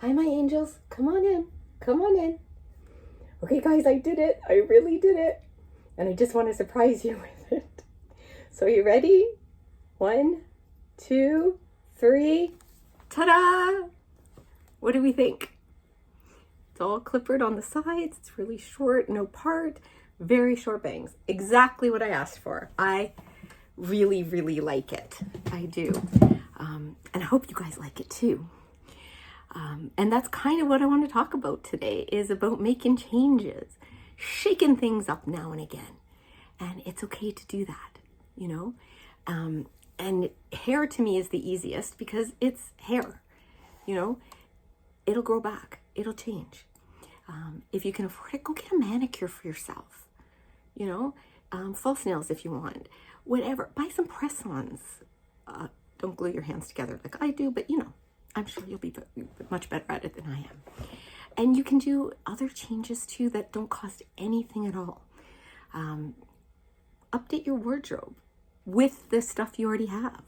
Hi, my angels. Come on in. Come on in. Okay, guys, I did it. I really did it. And I just want to surprise you with it. So, are you ready? 1, 2, 3. Ta-da! What do we think? It's all clippered on the sides. It's really short, no part. Very short bangs. Exactly what I asked for. I really, really like it. I do. And I hope you guys like it too. And that's kind of what I want to talk about today, is about making changes, shaking things up now and again. And it's okay to do that, you know? And hair to me is the easiest because it's hair, you know? It'll grow back. It'll change. If you can afford it, go get a manicure for yourself, you know? False nails if you want. Whatever. Buy some press-ons. Don't glue your hands together like I do, but you know, I'm sure you'll be much better at it than I am. And you can do other changes too that don't cost anything at all. Update your wardrobe with the stuff you already have.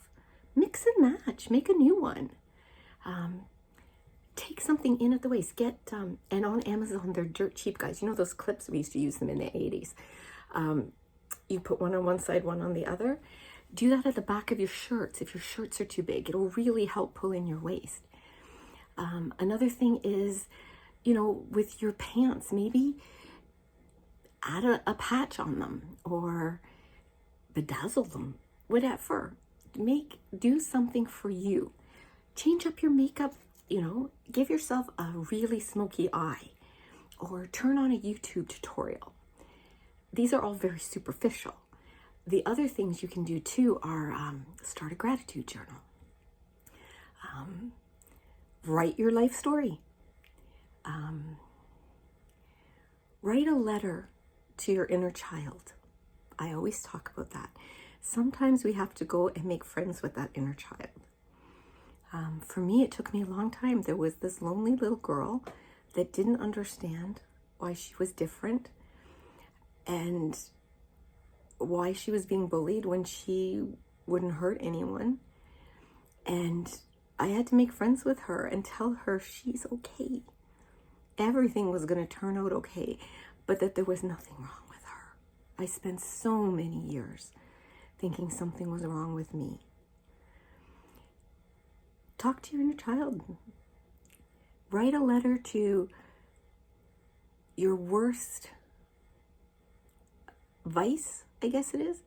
Mix and match. Make a new one. Take something in at the waist. Get, and on Amazon, they're dirt cheap, guys. You know those clips? We used to use them in the 80s. You put one on one side, one on the other. Do that at the back of your shirts. If your shirts are too big, it'll really help pull in your waist. Another thing is, you know, with your pants, maybe add a patch on them or bedazzle them, whatever. Do something for you. Change up your makeup, you know, give yourself a really smoky eye or turn on a YouTube tutorial. These are all very superficial. The other things you can do too are start a gratitude journal. Write your life story. Write a letter to your inner child. I always talk about that. Sometimes we have to go and make friends with that inner child. For me, it took me a long time. There was this lonely little girl that didn't understand why she was different and why she was being bullied when she wouldn't hurt anyone. And I had to make friends with her and tell her she's okay. Everything was going to turn out okay, but that there was nothing wrong with her. I spent so many years thinking something was wrong with me. Talk to your inner child. Write a letter to your worst vice, I guess it is.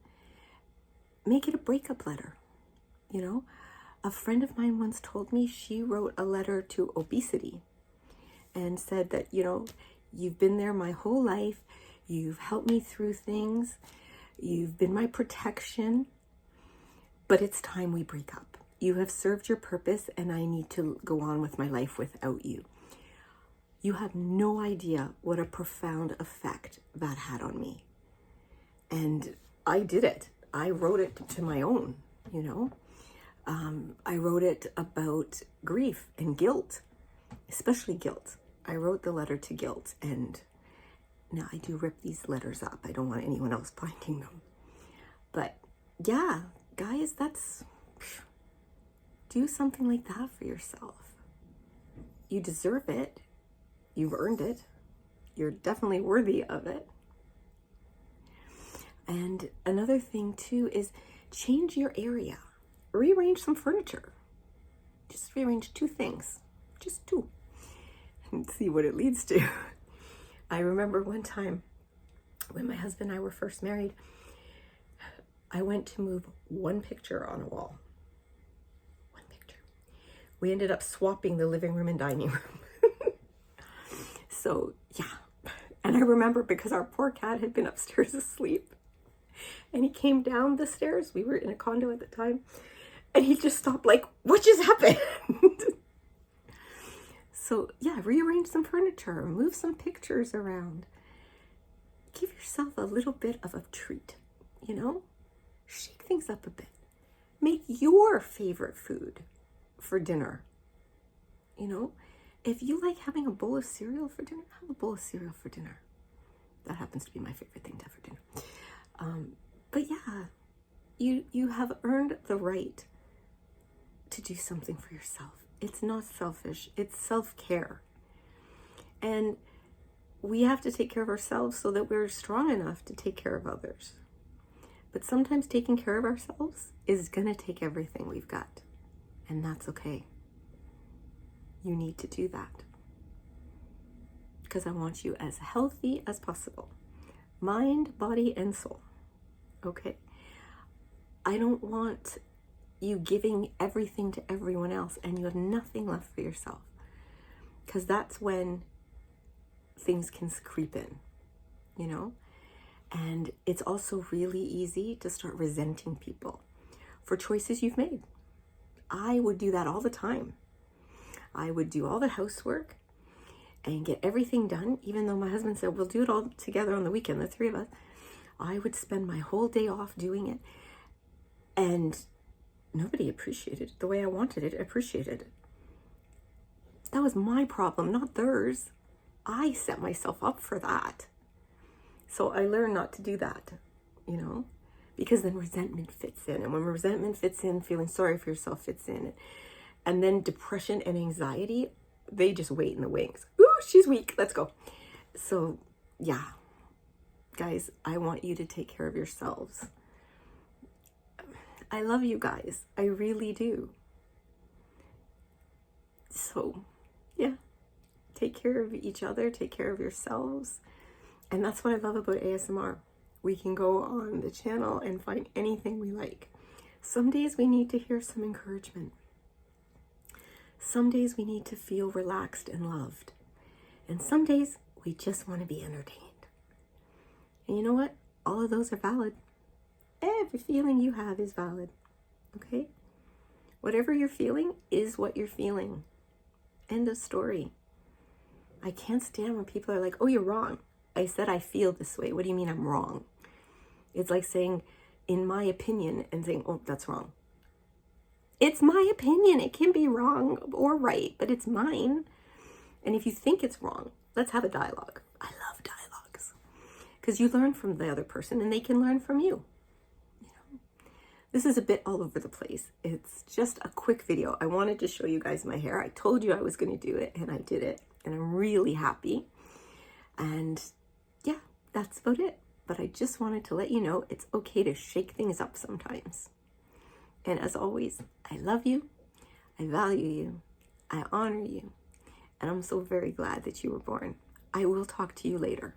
Make it a breakup letter, you know? A friend of mine once told me she wrote a letter to obesity and said that, you know, you've been there my whole life. You've helped me through things. You've been my protection, but it's time we break up. You have served your purpose and I need to go on with my life without you. You have no idea what a profound effect that had on me. And I did it. I wrote it to my own, you know. I wrote it about grief and guilt, especially guilt. I wrote the letter to guilt, and now I do rip these letters up. I don't want anyone else finding them. But yeah, guys, do something like that for yourself. You deserve it. You've earned it. You're definitely worthy of it. And another thing too is change your area. Rearrange some furniture. Just rearrange 2 things. Just 2. And see what it leads to. I remember one time when my husband and I were first married, I went to move one picture on a wall. One picture. We ended up swapping the living room and dining room. So, yeah. And I remember because our poor cat had been upstairs asleep. And he came down the stairs. We were in a condo at the time. And he just stopped like, what just happened? So yeah, rearrange some furniture, move some pictures around. Give yourself a little bit of a treat, you know? Shake things up a bit. Make your favorite food for dinner. You know, if you like having a bowl of cereal for dinner, have a bowl of cereal for dinner. That happens to be my favorite thing to have for dinner. But yeah, you have earned the right to do something for yourself. It's not selfish. It's self-care. And we have to take care of ourselves so that we're strong enough to take care of others. But sometimes taking care of ourselves is going to take everything we've got. And that's okay. You need to do that. Because I want you as healthy as possible. Mind, body, and soul. Okay? I don't want you giving everything to everyone else and you have nothing left for yourself. Because that's when things can creep in, you know? And it's also really easy to start resenting people for choices you've made. I would do that all the time. I would do all the housework and get everything done, even though my husband said, we'll do it all together on the weekend, the three of us. I would spend my whole day off doing it. And nobody appreciated it the way I wanted it appreciated. That was my problem, not theirs. I set myself up for that. So I learned not to do that, you know, because then resentment fits in. And when resentment fits in, feeling sorry for yourself fits in. And then depression and anxiety, they just wait in the wings. Ooh, she's weak. Let's go. So, yeah. Guys, I want you to take care of yourselves. I love you guys. I really do. So, yeah. Take care of each other. Take care of yourselves. And that's what I love about ASMR. We can go on the channel and find anything we like. Some days we need to hear some encouragement. Some days we need to feel relaxed and loved. And some days we just want to be entertained. And you know what? All of those are valid. Every feeling you have is valid. Okay? Whatever you're feeling is what you're feeling. End of story. I can't stand when people are like, oh, you're wrong. I said I feel this way. What do you mean I'm wrong? It's like saying, in my opinion, and saying, oh, that's wrong. It's my opinion. It can be wrong or right, but it's mine. And if you think it's wrong, let's have a dialogue. I love dialogues. Because you learn from the other person and they can learn from you. This is a bit all over the place. It's just a quick video. I wanted to show you guys my hair. I told you I was going to do it, and I did it. And I'm really happy. And yeah, that's about it. But I just wanted to let you know it's okay to shake things up sometimes. And as always, I love you. I value you. I honor you. And I'm so very glad that you were born. I will talk to you later.